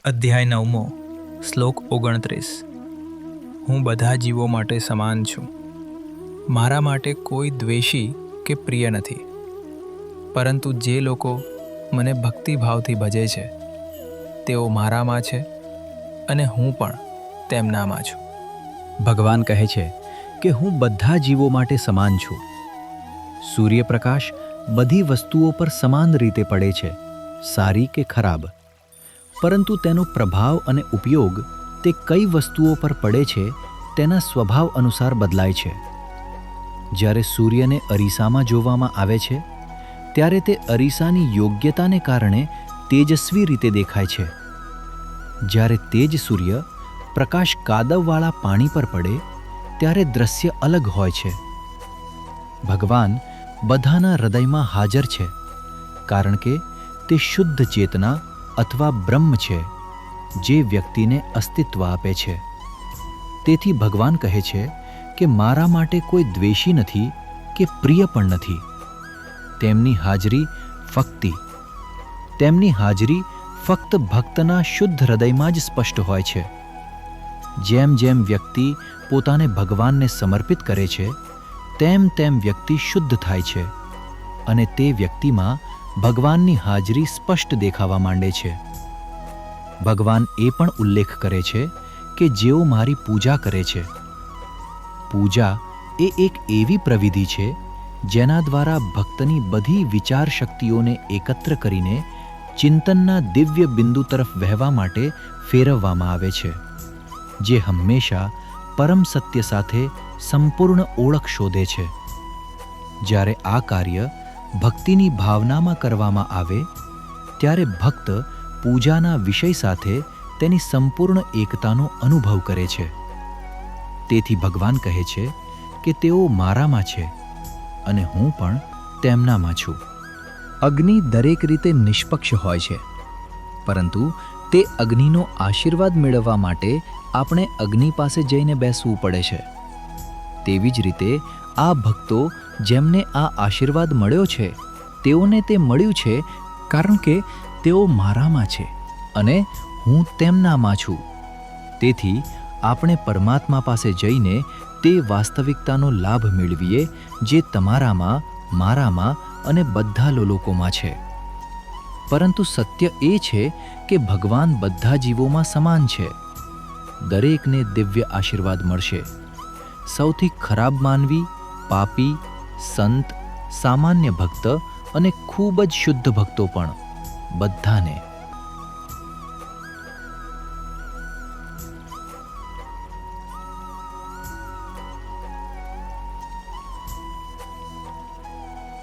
અધ્યાય 9 શ્લોક 29 હું બધા જીવો માટે સમાન છું. મારા માટે કોઈ દ્વેષી કે પ્રિય નથી, પરંતુ જે લોકો મને ભક્તિભાવથી ભજે છે તેઓ મારામાં છે અને હું પણ તેમનામાં છું. ભગવાન કહે છે કે હું બધા જીવો માટે સમાન છું. સૂર્યપ્રકાશ બધી વસ્તુઓ પર સમાન રીતે પડે છે, સારી કે ખરાબ, પરંતુ તેનો પ્રભાવ અને ઉપયોગ તે કઈ વસ્તુઓ પર પડે છે તેના સ્વભાવ અનુસાર બદલાય છે. જ્યારે સૂર્યને અરીસામાં જોવામાં આવે છે ત્યારે તે અરીસાની યોગ્યતાને કારણે તેજસ્વી રીતે દેખાય છે. જ્યારે તે જ સૂર્ય પ્રકાશ કાદવવાળા પાણી પર પડે ત્યારે દ્રશ્ય અલગ હોય છે. ભગવાન બધાના હૃદયમાં હાજર છે, કારણ કે તે શુદ્ધ ચેતના અથવા બ્રહ્મ છે, જે વ્યક્તિને અસ્તિત્વ આપે છે. તેથી ભગવાન કહે છે કે મારા માટે કોઈ દ્વેષી નથી કે પ્રિય પણ નથી. તેમની હાજરી ફક્ત ભક્તના શુદ્ધ હૃદયમાં જ સ્પષ્ટ હોય છે. જેમ જેમ વ્યક્તિ પોતાને ભગવાનને સમર્પિત કરે છે તેમ તેમ વ્યક્તિ શુદ્ધ થાય છે અને તે વ્યક્તિમાં ભગવાનની હાજરી સ્પષ્ટ દેખાવા માંડે છે. ભગવાન એ પણ ઉલ્લેખ કરે છે કે જેઓ મારી પૂજા કરે છે. પૂજા એ એક એવી પ્રવિધિ છે જેના દ્વારા ભક્તની બધી વિચાર શક્તિઓને એકત્ર કરીને ચિંતનના દિવ્ય બિંદુ તરફ વહેવા માટે ફેરવવામાં આવે છે, જે હંમેશા પરમ સત્ય સાથે સંપૂર્ણ ઓળખ શોધે છે. જ્યારે આ કાર્ય ભક્તિની ભાવનામાં કરવામાં આવે ત્યારે ભક્ત પૂજાના વિષય સાથે તેની સંપૂર્ણ એકતાનો અનુભવ કરે છે. તેથી ભગવાન કહે છે કે તેઓ મારામાં છે અને હું પણ તેમનામાં છું. અગ્નિ દરેક રીતે નિષ્પક્ષ હોય છે, પરંતુ તે અગ્નિનો આશીર્વાદ મેળવવા માટે આપણે અગ્નિ પાસે જઈને બેસવું પડે છે. તેવી જ રીતે આ ભક્તો જેમને આ આશીર્વાદ મળ્યો છે તેઓને તે મળ્યું છે કારણ કે તેઓ મારામાં છે અને હું તેમનામાં છું. તેથી આપણે પરમાત્મા પાસે જઈને તે વાસ્તવિકતાનો લાભ મેળવીએ જે તમારામાં, મારામાં અને બધા લોકોમાં છે. પરંતુ સત્ય એ છે કે ભગવાન બધા જીવોમાં સમાન છે. દરેકને દિવ્ય આશીર્વાદ મળશે. સૌથી ખરાબ માનવી, પાપી, સંત, સામાન્ય ભક્ત અને ખૂબ જ શુદ્ધ ભક્તો પણ, બધાને